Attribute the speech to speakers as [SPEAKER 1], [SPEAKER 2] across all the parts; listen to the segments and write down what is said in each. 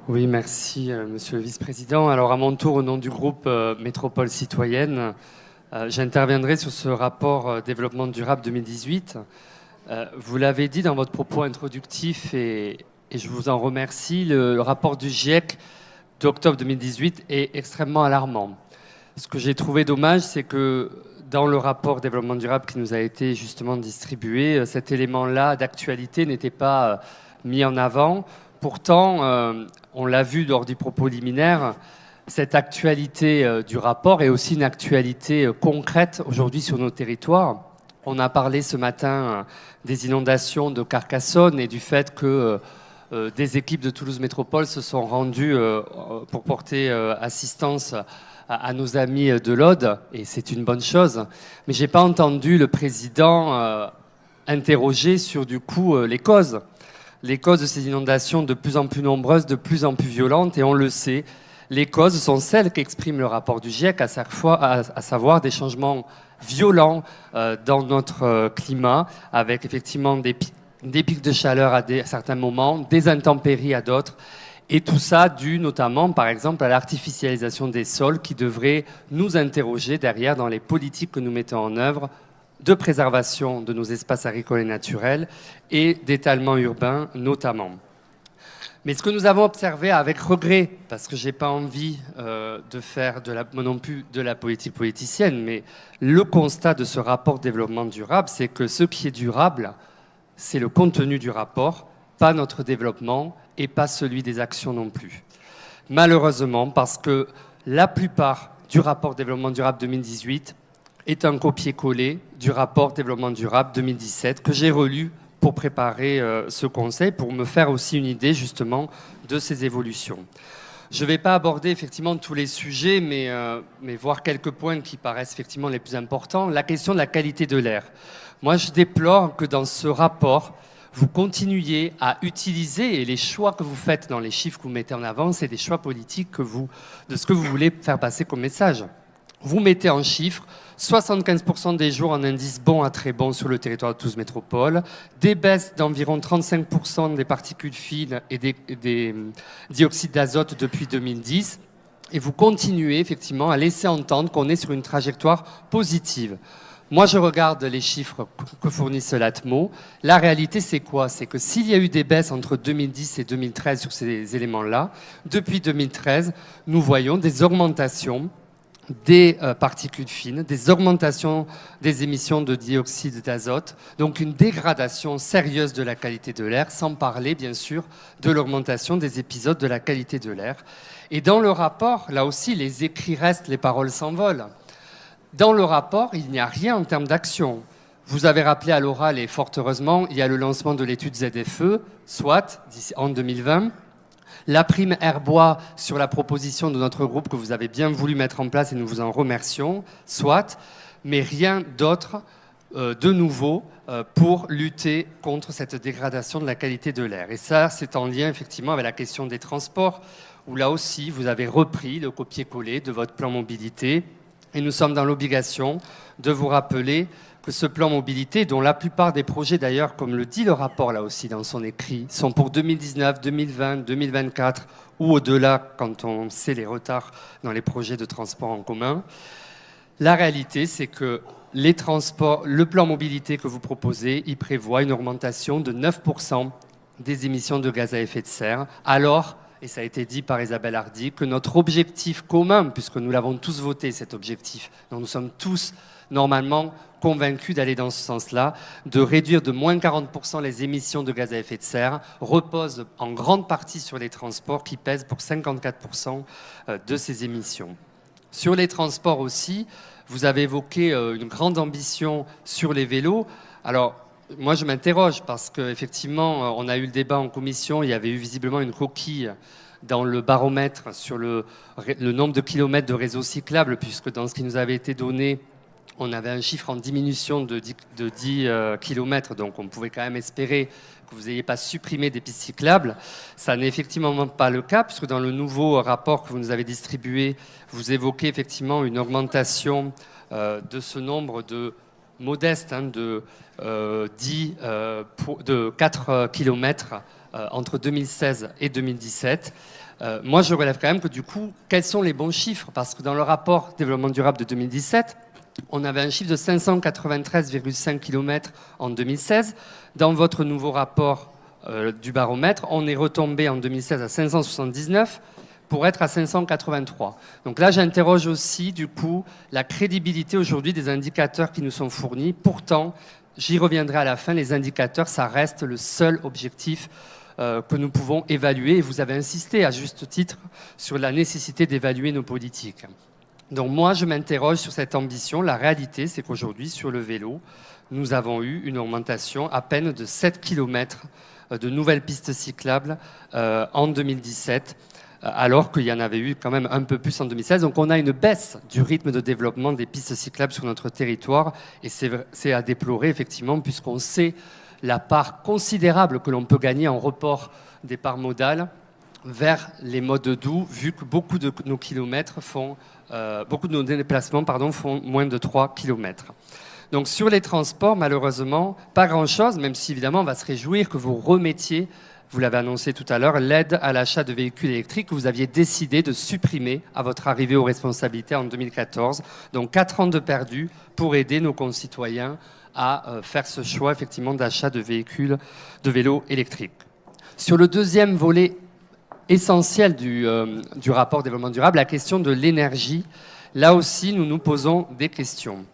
[SPEAKER 1] Oui, merci, monsieur le vice-président. Alors, à mon tour, au nom du groupe Métropole Citoyenne, j'interviendrai sur ce rapport développement durable 2018. Vous l'avez dit dans votre propos introductif et je vous en remercie, le rapport du GIEC d'octobre 2018 est extrêmement alarmant. Ce que j'ai trouvé dommage, c'est que dans le rapport développement durable qui nous a été justement distribué, cet élément-là d'actualité n'était pas mis en avant. Pourtant, on l'a vu lors du propos liminaire, cette actualité du rapport est aussi une actualité concrète aujourd'hui sur nos territoires. On a parlé ce matin des inondations de Carcassonne et du fait que des équipes de Toulouse Métropole se sont rendues pour porter assistance à nos amis de l'Aude, et c'est une bonne chose. Mais je n'ai pas entendu le président interroger sur du coup les causes. Les causes de ces inondations de plus en plus nombreuses, de plus en plus violentes, et on le sait, les causes sont celles qu'exprime le rapport du GIEC, à savoir des changements violents dans notre climat, avec effectivement des pics de chaleur à certains moments, des intempéries à d'autres, et tout ça dû notamment, par exemple, à l'artificialisation des sols qui devrait nous interroger derrière dans les politiques que nous mettons en œuvre de préservation de nos espaces agricoles et naturels et d'étalement urbain notamment. Mais ce que nous avons observé avec regret, parce que je n'ai pas envie de faire moi non plus de la politique politicienne, mais le constat de ce rapport développement durable, c'est que ce qui est durable, c'est le contenu du rapport, pas notre développement et pas celui des actions non plus. Malheureusement, parce que la plupart du rapport développement durable 2018 est un copier-coller du rapport développement durable 2017 que j'ai relu pour préparer ce conseil, pour me faire aussi une idée justement de ces évolutions. Je ne vais pas aborder effectivement tous les sujets, mais voir quelques points qui paraissent effectivement les plus importants. La question de la qualité de l'air. Moi, je déplore que dans ce rapport, vous continuiez à utiliser, et les choix que vous faites dans les chiffres que vous mettez en avant, c'est des choix politiques de ce que vous voulez faire passer comme message. Vous mettez en chiffres 75% des jours en indice bon à très bon sur le territoire de Toulouse Métropole, des baisses d'environ 35% des particules fines et des dioxydes d'azote depuis 2010, et vous continuez effectivement à laisser entendre qu'on est sur une trajectoire positive. Moi, je regarde les chiffres que fournissent l'ATMO. La réalité, c'est quoi? C'est que s'il y a eu des baisses entre 2010 et 2013 sur ces éléments-là, depuis 2013, nous voyons des augmentations des particules fines, des augmentations des émissions de dioxyde d'azote, donc une dégradation sérieuse de la qualité de l'air, sans parler bien sûr de l'augmentation des épisodes de la qualité de l'air. Et dans le rapport, là aussi, les écrits restent, les paroles s'envolent. Dans le rapport, il n'y a rien en termes d'action. Vous avez rappelé à l'oral, et fort heureusement, il y a le lancement de l'étude ZFE, soit en 2020. La prime Herbois sur la proposition de notre groupe que vous avez bien voulu mettre en place et nous vous en remercions, soit, mais rien d'autre de nouveau pour lutter contre cette dégradation de la qualité de l'air. Et ça, c'est en lien effectivement avec la question des transports, où là aussi, vous avez repris le copier-coller de votre plan mobilité. Et nous sommes dans l'obligation de vous rappeler que ce plan mobilité, dont la plupart des projets d'ailleurs, comme le dit le rapport là aussi dans son écrit, sont pour 2019, 2020, 2024 ou au-delà quand on sait les retards dans les projets de transport en commun. La réalité, c'est que les transports, le plan mobilité que vous proposez, il prévoit une augmentation de 9% des émissions de gaz à effet de serre, alors, et ça a été dit par Isabelle Hardy, que notre objectif commun, puisque nous l'avons tous voté cet objectif, dont nous sommes tous normalement convaincus d'aller dans ce sens-là, de réduire de moins 40% les émissions de gaz à effet de serre, repose en grande partie sur les transports qui pèsent pour 54% de ces émissions. Sur les transports aussi, vous avez évoqué une grande ambition sur les vélos. Alors, moi, je m'interroge parce qu'effectivement, on a eu le débat en commission, il y avait eu visiblement une coquille dans le baromètre sur le nombre de kilomètres de réseau cyclable, puisque dans ce qui nous avait été donné, on avait un chiffre en diminution de 10 km, donc on pouvait quand même espérer que vous n'ayez pas supprimé des pistes cyclables. Ça n'est effectivement pas le cas, puisque dans le nouveau rapport que vous nous avez distribué, vous évoquez effectivement une augmentation de ce nombre de modeste de 4 km entre 2016 et 2017. Moi, je relève quand même que du coup, quels sont les bons chiffres? Parce que dans le rapport développement durable de 2017, on avait un chiffre de 593,5 km en 2016. Dans votre nouveau rapport du baromètre, on est retombé en 2016 à 579 pour être à 583. Donc là, j'interroge aussi, du coup, la crédibilité aujourd'hui des indicateurs qui nous sont fournis. Pourtant, j'y reviendrai à la fin, les indicateurs, ça reste le seul objectif que nous pouvons évaluer. Et vous avez insisté, à juste titre, sur la nécessité d'évaluer nos politiques. Donc moi, je m'interroge sur cette ambition. La réalité, c'est qu'aujourd'hui, sur le vélo, nous avons eu une augmentation à peine de 7 km de nouvelles pistes cyclables en 2017, alors qu'il y en avait eu quand même un peu plus en 2016. Donc on a une baisse du rythme de développement des pistes cyclables sur notre territoire, et c'est à déplorer, effectivement, puisqu'on sait la part considérable que l'on peut gagner en report des parts modales vers les modes doux, vu que beaucoup de nos déplacements font moins de 3 km. Donc sur les transports, malheureusement, pas grand-chose, même si évidemment on va se réjouir que vous remettiez, vous l'avez annoncé tout à l'heure, l'aide à l'achat de véhicules électriques que vous aviez décidé de supprimer à votre arrivée aux responsabilités en 2014. Donc 4 ans de perdu pour aider nos concitoyens à faire ce choix effectivement d'achat de véhicules, de vélos électriques. Sur le deuxième volet essentiel du rapport développement durable, la question de l'énergie, là aussi nous nous posons des questions.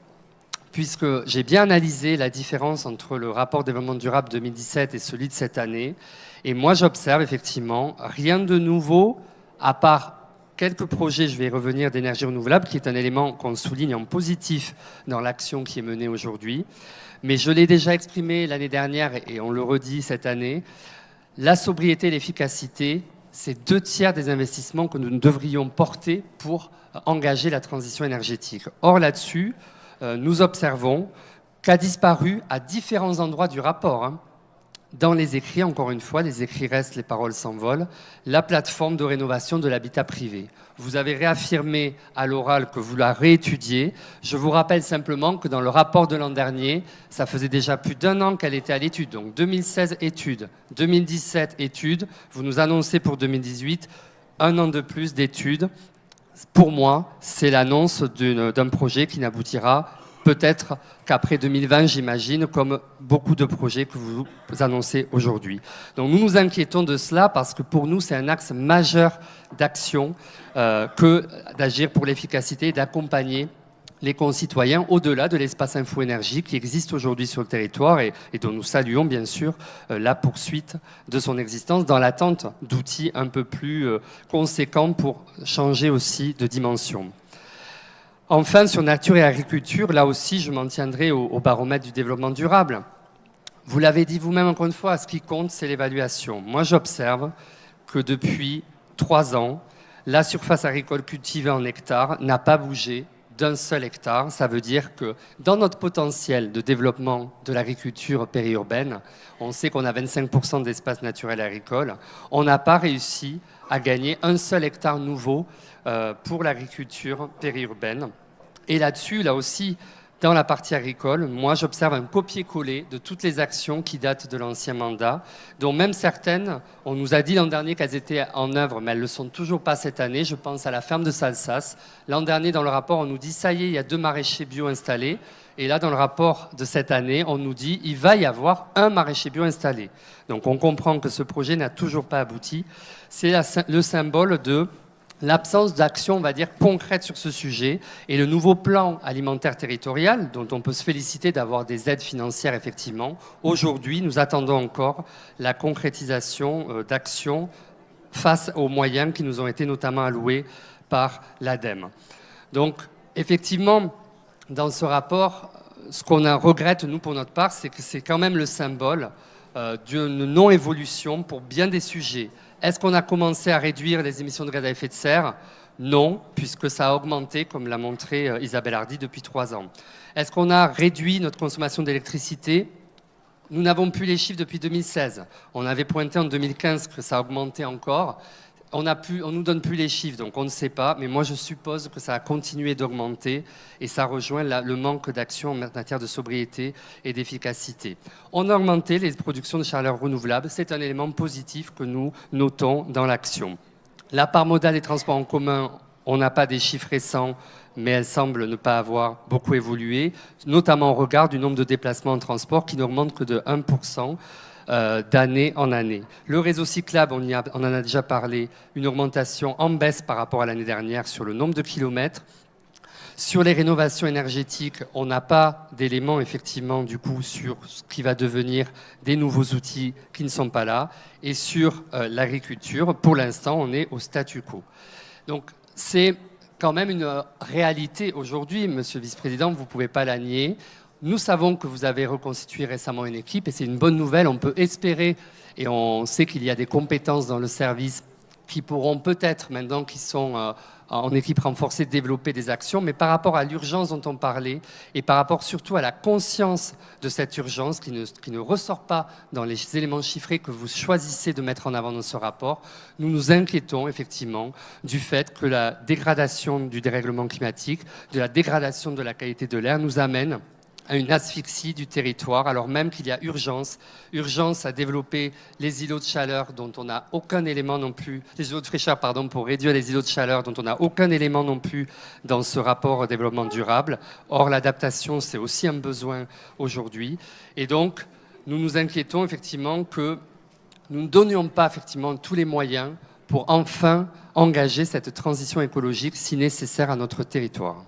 [SPEAKER 1] Puisque j'ai bien analysé la différence entre le rapport développement durable 2017 et celui de cette année, et moi j'observe effectivement rien de nouveau, à part quelques projets, je vais y revenir, d'énergie renouvelable, qui est un élément qu'on souligne en positif dans l'action qui est menée aujourd'hui. Mais je l'ai déjà exprimé l'année dernière, et on le redit cette année, la sobriété et l'efficacité, c'est 2/3 des investissements que nous devrions porter pour engager la transition énergétique. Or là-dessus, nous observons qu'a disparu à différents endroits du rapport, dans les écrits, encore une fois, les écrits restent, les paroles s'envolent, la plateforme de rénovation de l'habitat privé. Vous avez réaffirmé à l'oral que vous la réétudiez. Je vous rappelle simplement que dans le rapport de l'an dernier, ça faisait déjà plus d'1 an qu'elle était à l'étude. Donc 2016 études, 2017 études, vous nous annoncez pour 2018 1 an de plus d'études. Pour moi, c'est l'annonce d'un projet qui n'aboutira peut-être qu'après 2020, j'imagine, comme beaucoup de projets que vous annoncez aujourd'hui. Donc nous nous inquiétons de cela parce que pour nous, c'est un axe majeur d'action que d'agir pour l'efficacité et d'accompagner les concitoyens au-delà de l'espace info-énergie qui existe aujourd'hui sur le territoire et dont nous saluons bien sûr la poursuite de son existence dans l'attente d'outils un peu plus conséquents pour changer aussi de dimension. Enfin, sur nature et agriculture, là aussi, je m'en tiendrai au baromètre du développement durable. Vous l'avez dit vous-même encore une fois, ce qui compte, c'est l'évaluation. Moi, j'observe que depuis 3 ans, la surface agricole cultivée en hectares n'a pas bougé d'1 seul hectare. Ça veut dire que dans notre potentiel de développement de l'agriculture périurbaine, on sait qu'on a 25% d'espace naturel agricole, on n'a pas réussi à gagner 1 seul hectare nouveau pour l'agriculture périurbaine. Et là-dessus, là aussi, dans la partie agricole, moi j'observe un copier-coller de toutes les actions qui datent de l'ancien mandat, dont même certaines, on nous a dit l'an dernier qu'elles étaient en œuvre, mais elles ne le sont toujours pas cette année. Je pense à la ferme de Salsas. L'an dernier, dans le rapport, on nous dit ça y est, il y a 2 maraîchers bio installés. Et là, dans le rapport de cette année, on nous dit il va y avoir 1 maraîcher bio installé. Donc on comprend que ce projet n'a toujours pas abouti. C'est le symbole de l'absence d'action, on va dire, concrète sur ce sujet. Et le nouveau plan alimentaire territorial, dont on peut se féliciter d'avoir des aides financières, effectivement, aujourd'hui, nous attendons encore la concrétisation d'actions face aux moyens qui nous ont été notamment alloués par l'ADEME. Donc, effectivement, dans ce rapport, ce qu'on regrette, nous, pour notre part, c'est que c'est quand même le symbole d'une non-évolution pour bien des sujets. Est-ce qu'on a commencé à réduire les émissions de gaz à effet de serre? Non, puisque ça a augmenté, comme l'a montré Isabelle Hardy, depuis 3 ans. Est-ce qu'on a réduit notre consommation d'électricité? Nous n'avons plus les chiffres depuis 2016. On avait pointé en 2015 que ça a augmenté encore. On ne nous donne plus les chiffres, donc on ne sait pas. Mais moi, je suppose que ça a continué d'augmenter et ça rejoint le manque d'action en matière de sobriété et d'efficacité. On a augmenté les productions de chaleur renouvelable. C'est un élément positif que nous notons dans l'action. La part modale des transports en commun, on n'a pas des chiffres récents, mais elle semble ne pas avoir beaucoup évolué, notamment au regard du nombre de déplacements en transport qui n'augmente que de 1% d'année en année. Le réseau cyclable, on en a déjà parlé, une augmentation en baisse par rapport à l'année dernière sur le nombre de kilomètres. Sur les rénovations énergétiques, on n'a pas d'éléments effectivement du coup sur ce qui va devenir des nouveaux outils qui ne sont pas là. Et sur l'agriculture, pour l'instant, on est au statu quo. Donc c'est quand même une réalité aujourd'hui, Monsieur le Vice-président, vous ne pouvez pas la nier. Nous savons que vous avez reconstitué récemment une équipe et c'est une bonne nouvelle. On peut espérer, et on sait qu'il y a des compétences dans le service qui pourront peut-être, maintenant qu'ils sont en équipe renforcée, développer des actions. Mais par rapport à l'urgence dont on parlait et par rapport surtout à la conscience de cette urgence qui ne ressort pas dans les éléments chiffrés que vous choisissez de mettre en avant dans ce rapport, nous nous inquiétons effectivement du fait que la dégradation du dérèglement climatique, de la dégradation de la qualité de l'air nous amène à une asphyxie du territoire, alors même qu'il y a urgence à développer les îlots de chaleur dont on n'a aucun élément non plus, les îlots de fraîcheur, pardon, pour réduire les îlots de chaleur dont on n'a aucun élément non plus dans ce rapport au développement durable. Or, l'adaptation, c'est aussi un besoin aujourd'hui. Et donc, nous nous inquiétons effectivement que nous ne donnions pas effectivement tous les moyens pour enfin engager cette transition écologique si nécessaire à notre territoire.